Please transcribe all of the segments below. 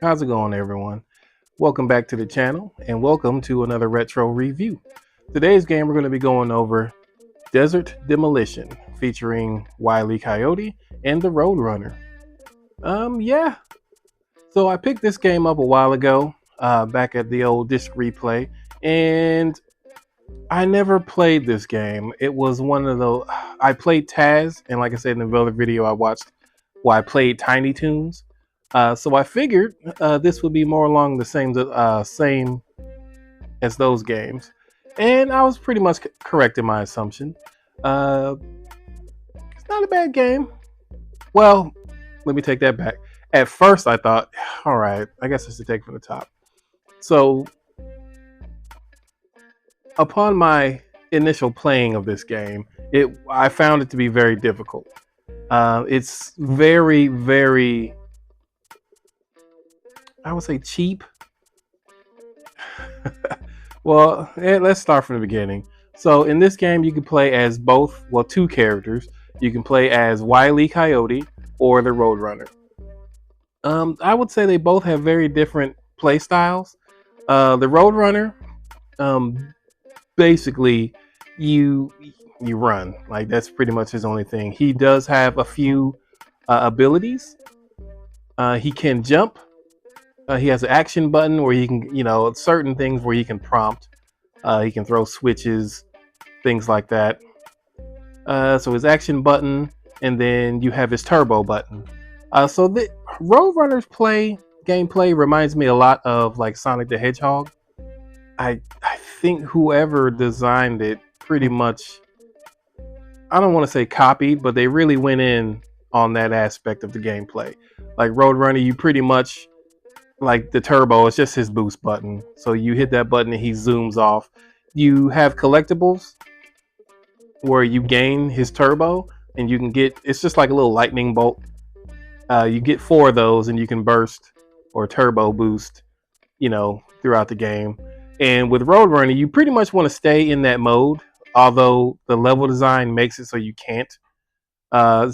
How's it going, everyone? Welcome back to the channel and welcome to another retro review. Today's game we're going to be going over Desert Demolition featuring Wile Coyote and the Roadrunner. Yeah. So I picked this game up a while ago, back at the old disc replay, and I never played this game. It was one of the I played Taz, and like I said in the other video I watched, I played Tiny Toons. So I figured this would be more along the same as those games, and I was pretty much correct in my assumption. Uh, it's not a bad game. Well, let me take that back. At first, I thought, all right, I guess I should take from the top. So, upon my initial playing of this game, I found it to be very difficult. It's very, very, I would say, cheap. Well, let's start from the beginning. So in this game, you can play as two characters. You can play as Wile Coyote or the Roadrunner. I would say they both have very different play styles. The Roadrunner, basically, you run. Like, that's pretty much his only thing. He does have a few abilities. He can jump. He has an action button where he can, certain things where he can prompt. He can throw switches, things like that. So his action button, and then you have his turbo button. So the Roadrunner's gameplay reminds me a lot of like Sonic the Hedgehog. I think whoever designed it pretty much, I don't want to say copied, but they really went in on that aspect of the gameplay. Like Roadrunner, you pretty much, like the turbo, it's just his boost button. So you hit that button and he zooms off. You have collectibles where you gain his turbo, and you can it's just like a little lightning bolt. You get 4 of those, and you can burst or turbo boost, throughout the game. And with Roadrunner, you pretty much want to stay in that mode, although the level design makes it so you can't. I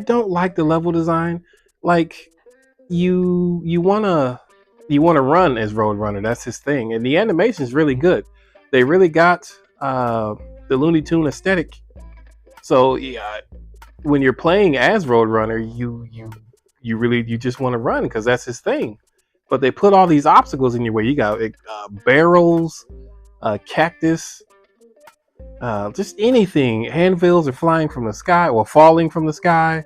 don't like the level design. Like, you wanna run as Roadrunner. That's his thing, and the animation is really good. They really got the Looney Tune aesthetic. So yeah, when you're playing as Roadrunner, you just want to run because that's his thing. But they put all these obstacles in your way. You got barrels, cactus, just anything. Anvils are flying from the sky or falling from the sky.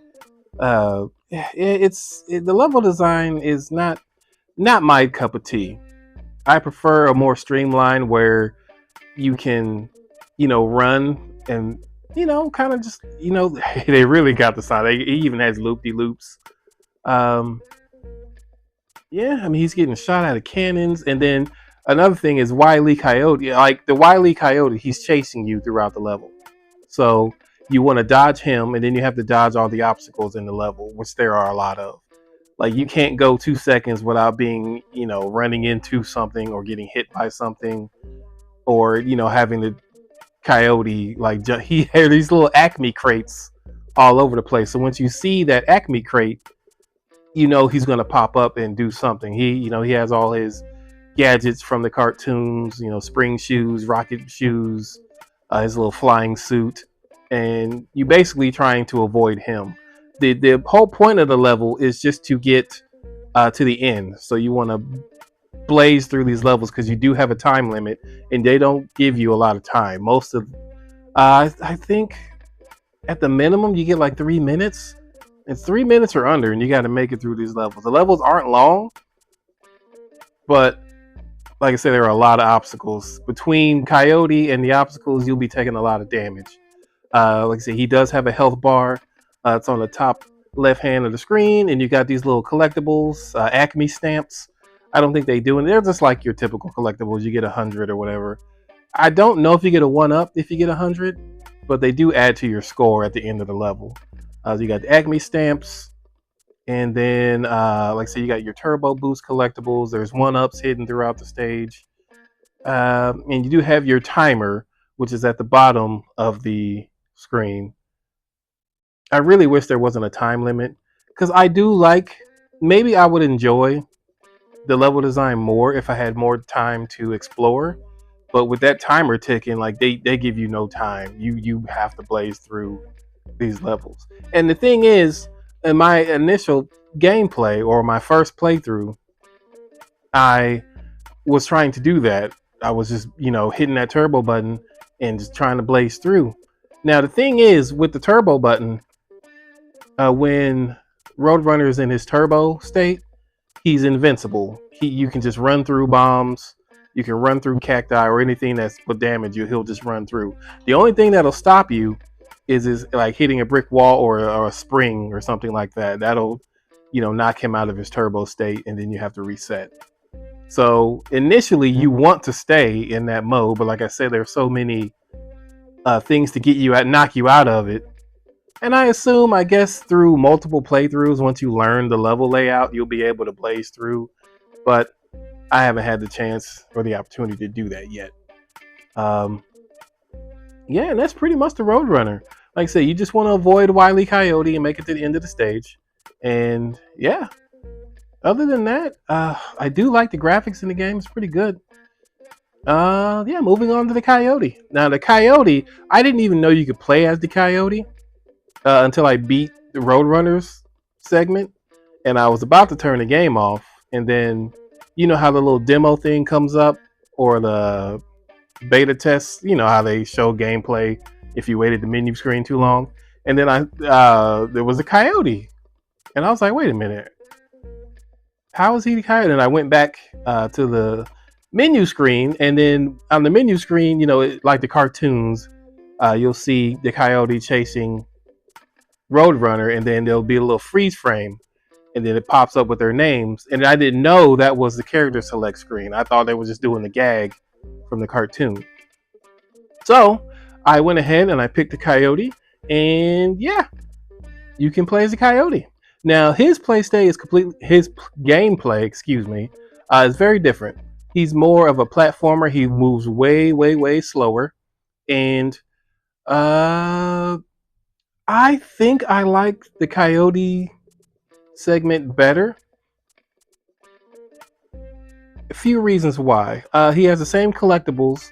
The level design is not my cup of tea. I prefer a more streamlined where you can, run and kind of just they really got the sound. It even has loop-de-loops. Yeah, I mean, he's getting shot out of cannons, and then another thing is Wile Coyote. Like the Wile Coyote, he's chasing you throughout the level, so you want to dodge him, and then you have to dodge all the obstacles in the level, which there are a lot of. Like, you can't go 2 seconds without being, running into something or getting hit by something, or having the coyote he had these little Acme crates all over the place. So once you see that Acme crate, he's gonna pop up and do something. He has all his gadgets from the cartoons, spring shoes, rocket shoes, his little flying suit, and you basically trying to avoid him. The whole point of the level is just to get to the end. So you want to blaze through these levels because you do have a time limit, and they don't give you a lot of time. Most of, I think, at the minimum you get like 3 minutes. It's 3 minutes or under, and you got to make it through these levels. The levels aren't long, but like I said, there are a lot of obstacles. Between Coyote and the obstacles, you'll be taking a lot of damage. Like I said, he does have a health bar. It's on the top left hand of the screen, and you got these little collectibles, Acme stamps. I don't think they do, and they're just like your typical collectibles. You get 100 or whatever. I don't know if you get a 1-up if you get 100, but they do add to your score at the end of the level. So you got the Acme stamps, and then like I said, you got your turbo boost collectibles. There's 1-ups hidden throughout the stage, and you do have your timer, which is at the bottom of the screen. I really wish there wasn't a time limit, because I do like maybe I would enjoy the level design more if I had more time to explore. But with that timer ticking, like they give you no time. You have to blaze through these levels. And the thing is, in my initial gameplay or my first playthrough, I was trying to do that. I was just, hitting that turbo button and just trying to blaze through. Now the thing is, with the turbo button, when Roadrunner is in his turbo state, he's invincible. You can just run through bombs. You can run through cacti or anything that will damage you. He'll just run through. The only thing that'll stop you is like hitting a brick wall or a spring or something like that. That'll knock him out of his turbo state, and then you have to reset. So initially, you want to stay in that mode, but like I said, there's so many things to knock you out of it. And I guess through multiple playthroughs, once you learn the level layout, you'll be able to blaze through. But I haven't had the chance or the opportunity to do that yet. Yeah, and that's pretty much the Roadrunner. Like I said, you just want to avoid Wile E. Coyote and make it to the end of the stage. And yeah, other than that, I do like the graphics in the game. It's pretty good. Yeah, moving on to the Coyote. Now, the Coyote, I didn't even know you could play as the Coyote until I beat the Roadrunners segment. And I was about to turn the game off. And then, you know how the little demo thing comes up? Or the beta tests, you know how they show gameplay if you waited the menu screen too long. And then there was a Coyote. And I was like, wait a minute. How is he the Coyote? And I went back to the menu screen, and then on the menu screen, like the cartoons, you'll see the Coyote chasing Roadrunner, and then there'll be a little freeze frame, and then it pops up with their names. And I didn't know that was the character select screen. I thought they were just doing the gag from the cartoon. So I went ahead and I picked the Coyote, and yeah, you can play as the Coyote. Now his gameplay, is very different. He's more of a platformer. He moves way, way, way slower, and I think I like the Coyote segment better. A few reasons why. He has the same collectibles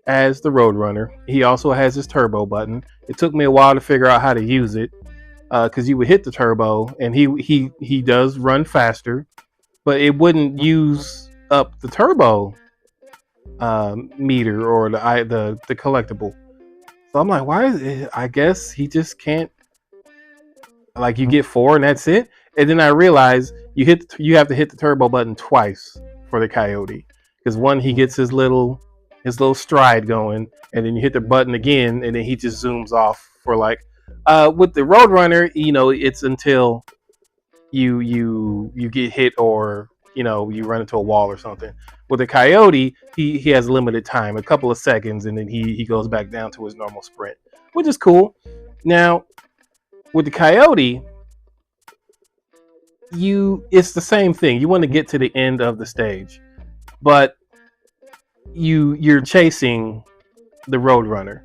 as the Roadrunner. He also has his turbo button. It took me a while to figure out how to use it, because you would hit the turbo and he does run faster, but it wouldn't use up the turbo meter or the collectible. So I'm like, why is it? I guess he just can't. Like, you get 4 and that's it. And then I realized you have to hit the turbo button twice for the Coyote, because one, he gets his little stride going, and then you hit the button again, and then he just zooms off for like. With the Roadrunner, it's until you get hit or you run into a wall or something. With the Coyote, he has limited time, a couple of seconds, and then he goes back down to his normal sprint, which is cool. Now, with the Coyote, it's the same thing. You want to get to the end of the stage, but you're chasing the Roadrunner.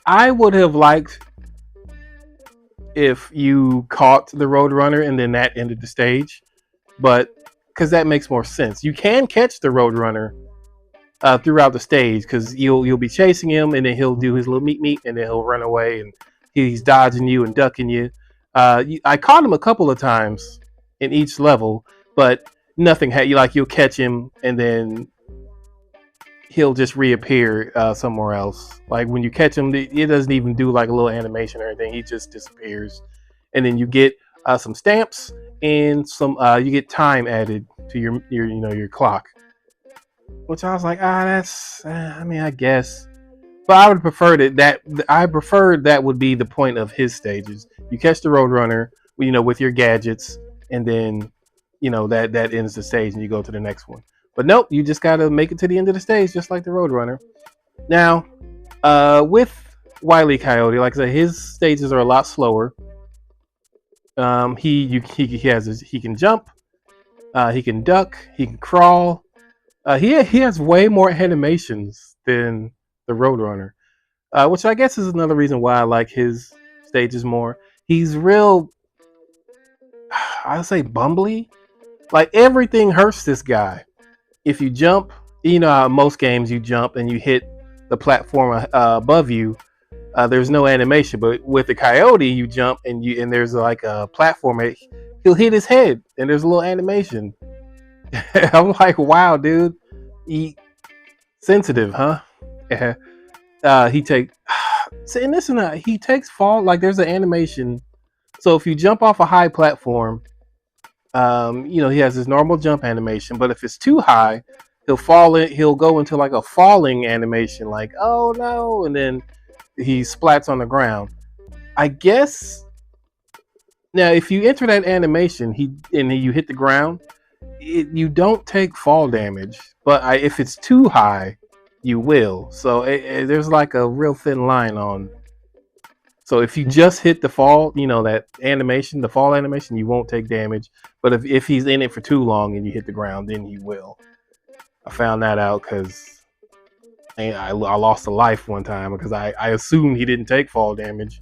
I would have liked if you caught the Roadrunner and then that ended the stage, but because that makes more sense. You can catch the Roadrunner throughout the stage, because you'll be chasing him, and then he'll do his little meet, and then he'll run away, and he's dodging you and ducking you. I caught him a couple of times in each level, but nothing you'll catch him, and then he'll just reappear somewhere else. Like when you catch him, it doesn't even do like a little animation or anything. He just disappears, and then you get some stamps and you get time added to your clock. Which I was like, that's I guess, but I would prefer that would be the point of his stages. You catch the Roadrunner, with your gadgets, and then that ends the stage, and you go to the next one. But nope, you just gotta make it to the end of the stage, just like the Roadrunner. Now, with Wile E. Coyote, like I said, his stages are a lot slower. He can jump, he can duck, he can crawl. He has way more animations than the Roadrunner, which I guess is another reason why I like his stages more. He's real. I say bumbly. Like everything hurts this guy. If you jump, you know how most games you jump and you hit the platform above you. There's no animation, but with the Coyote, you jump and there's like a platform. He'll hit his head and there's a little animation. I'm like, wow, dude, he sensitive, huh? Yeah. He take and this and that. He takes fall like there's an animation. So if you jump off a high platform, he has his normal jump animation, but if it's too high, he'll fall in. He'll go into like a falling animation, like oh no, and then he splats on the ground. I guess now if you enter that animation, you hit the ground, you don't take fall damage, but if it's too high, you will. So there's like a real thin line on. So if you just hit the fall, that animation, the fall animation, you won't take damage. But if he's in it for too long and you hit the ground, then he will. I found that out because I lost a life one time because I assumed he didn't take fall damage.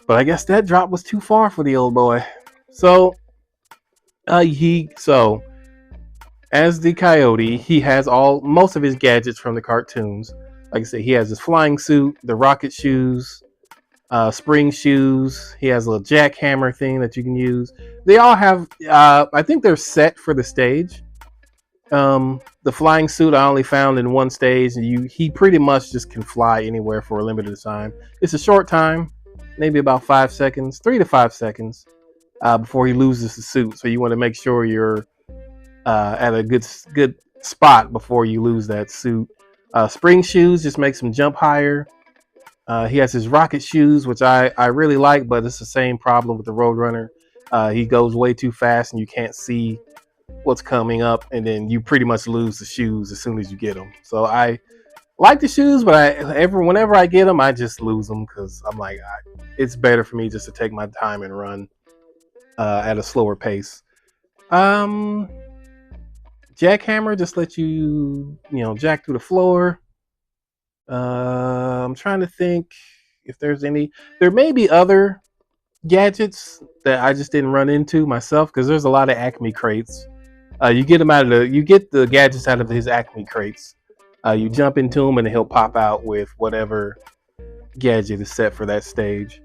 But I guess that drop was too far for the old boy. So as the Coyote, he has most of his gadgets from the cartoons. Like I said, he has his flying suit, the rocket shoes, spring shoes. He has a little jackhammer thing that you can use. They all have, I think they're set for the stage. The flying suit I only found in one stage, and he pretty much just can fly anywhere for a limited time. It's a short time, maybe about 5 seconds, 3 to 5 seconds, before he loses the suit. So you want to make sure you're at a good spot before you lose that suit. Spring shoes just makes him jump higher. He has his rocket shoes, which I really like, but it's the same problem with the Roadrunner. He goes way too fast and you can't see what's coming up, and then you pretty much lose the shoes as soon as you get them. So I like the shoes, but whenever I get them, I just lose them because I'm like, it's better for me just to take my time and run at a slower pace. Jackhammer just lets you jack through the floor. I'm trying to think if there's any. There may be other gadgets that I just didn't run into myself because there's a lot of Acme crates. You get the gadgets out of his Acme crates. You jump into him and he'll pop out with whatever gadget is set for that stage.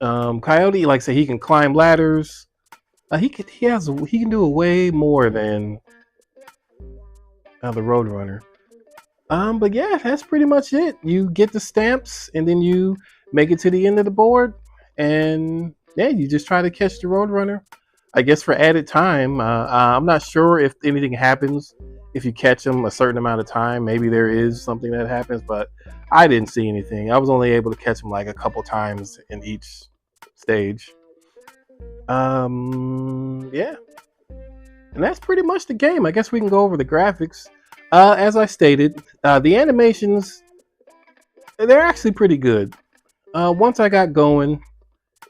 Coyote, like I said, he can climb ladders. He can do way more than the Roadrunner. But yeah, that's pretty much it. You get the stamps and then you make it to the end of the board, and yeah, you just try to catch the Roadrunner. I guess for added time, I'm not sure if anything happens if you catch him a certain amount of time. Maybe there is something that happens, but I didn't see anything. I was only able to catch him like a couple times in each stage. Yeah. And that's pretty much the game. I guess we can go over the graphics. As I stated, the animations, they're actually pretty good. Once I got going,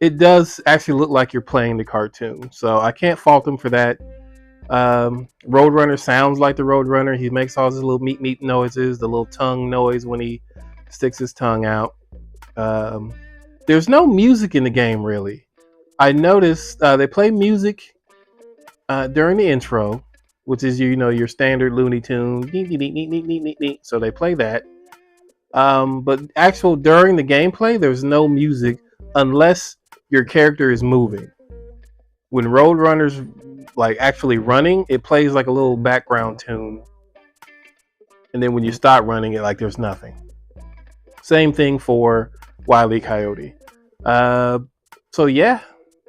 it does actually look like you're playing the cartoon. So I can't fault them for that. Roadrunner sounds like the Roadrunner. He makes all his little meat noises, the little tongue noise when he sticks his tongue out. There's no music in the game, really. I noticed they play music during the intro, which is your standard Looney Tunes. So they play that. But during the gameplay, there's no music unless your character is moving. When Roadrunner's like actually running, it plays like a little background tune. And then when you stop running, there's nothing. Same thing for Wile E. Coyote. So yeah.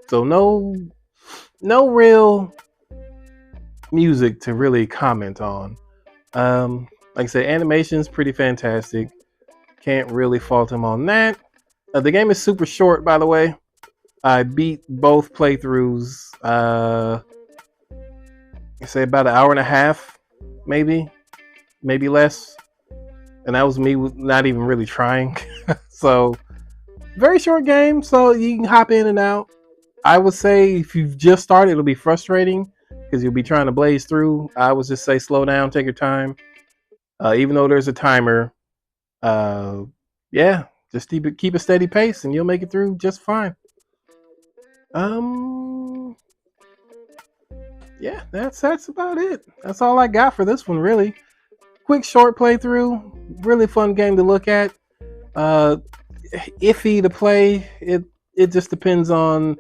So no real music to really comment on. Like I said, animation's pretty fantastic. Can't really fault him on that. The game is super short, by the way. I beat both playthroughs. I say about an hour and a half, maybe less. And that was me not even really trying. So very short game, so you can hop in and out. I would say if you've just started, it'll be frustrating because you'll be trying to blaze through. I would just say slow down, take your time. Even though there's a timer, yeah, just keep a steady pace and you'll make it through just fine. yeah, that's about it. That's all I got for this one, really. Quick, short playthrough. Really fun game to look at. Uh, Iffy to play. It just depends on.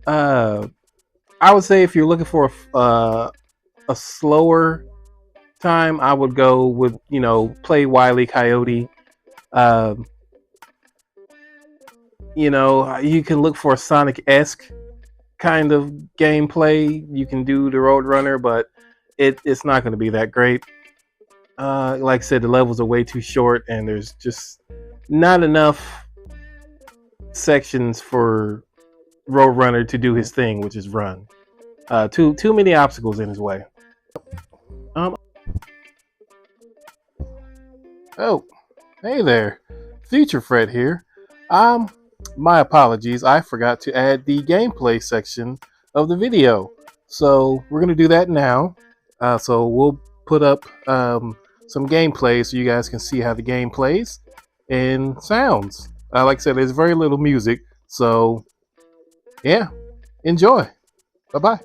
Uh, I would say if you're looking for a slower time, I would go with play Wile Coyote. Um, you can look for a Sonic-esque kind of gameplay. You can do the Roadrunner, but it's not going to be that great. Like I said, the levels are way too short, and there's just not enough sections for Roadrunner to do his thing, which is run. Too many obstacles in his way. Um. Oh, hey there, Future Fred here. My apologies. I forgot to add the gameplay section of the video, so we're gonna do that now. So we'll put up some gameplay so you guys can see how the game plays and sounds. Like I said, there's very little music, so yeah, enjoy. Bye bye.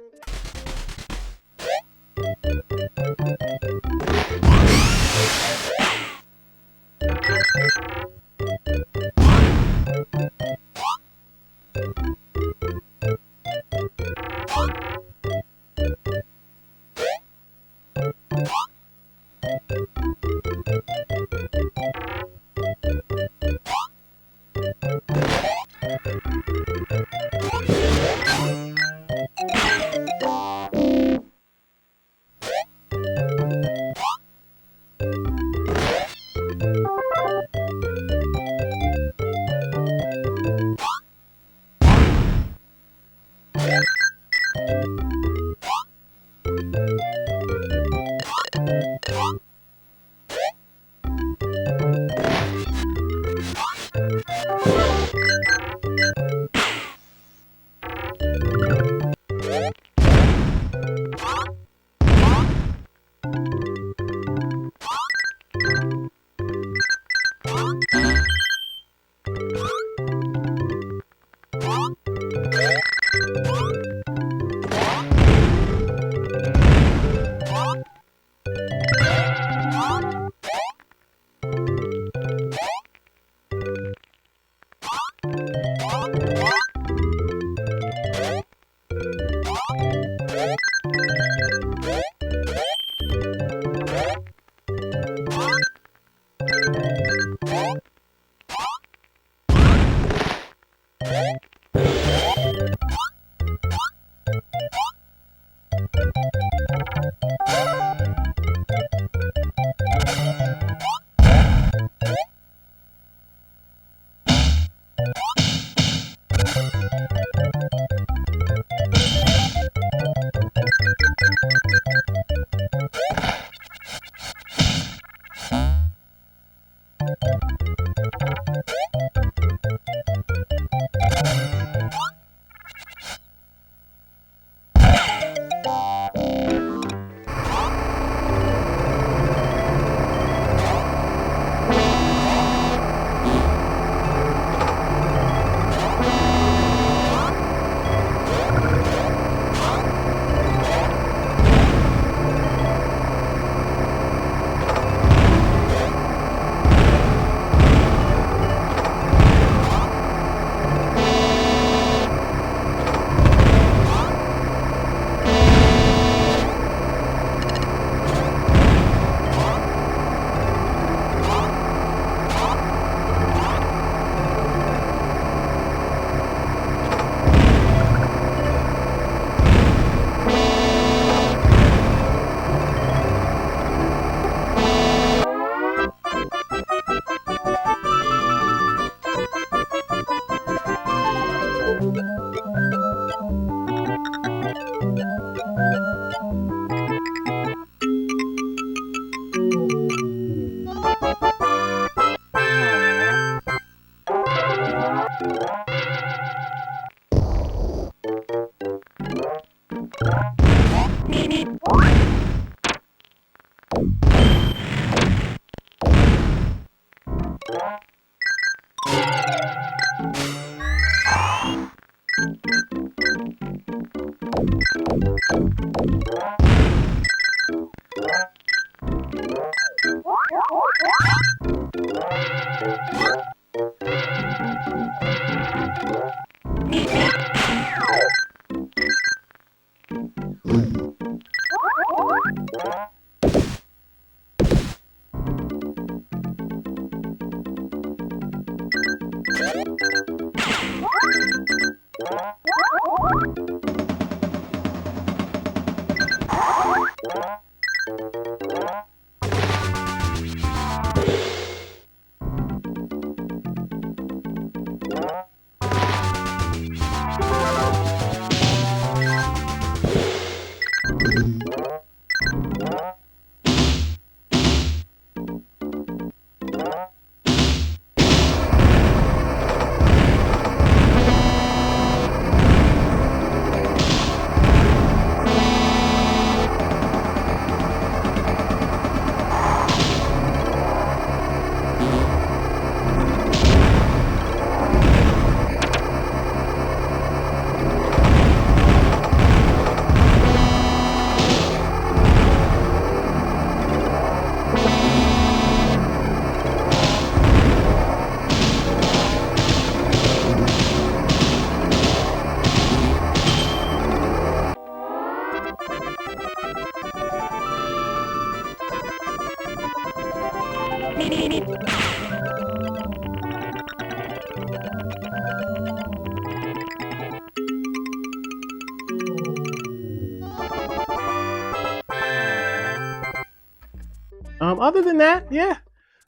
Other than that, yeah,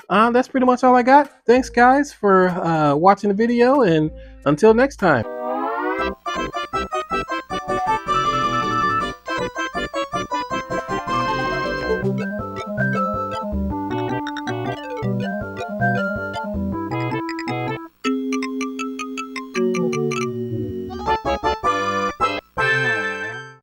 that's pretty much all I got. Thanks, guys, for watching the video, and until next time.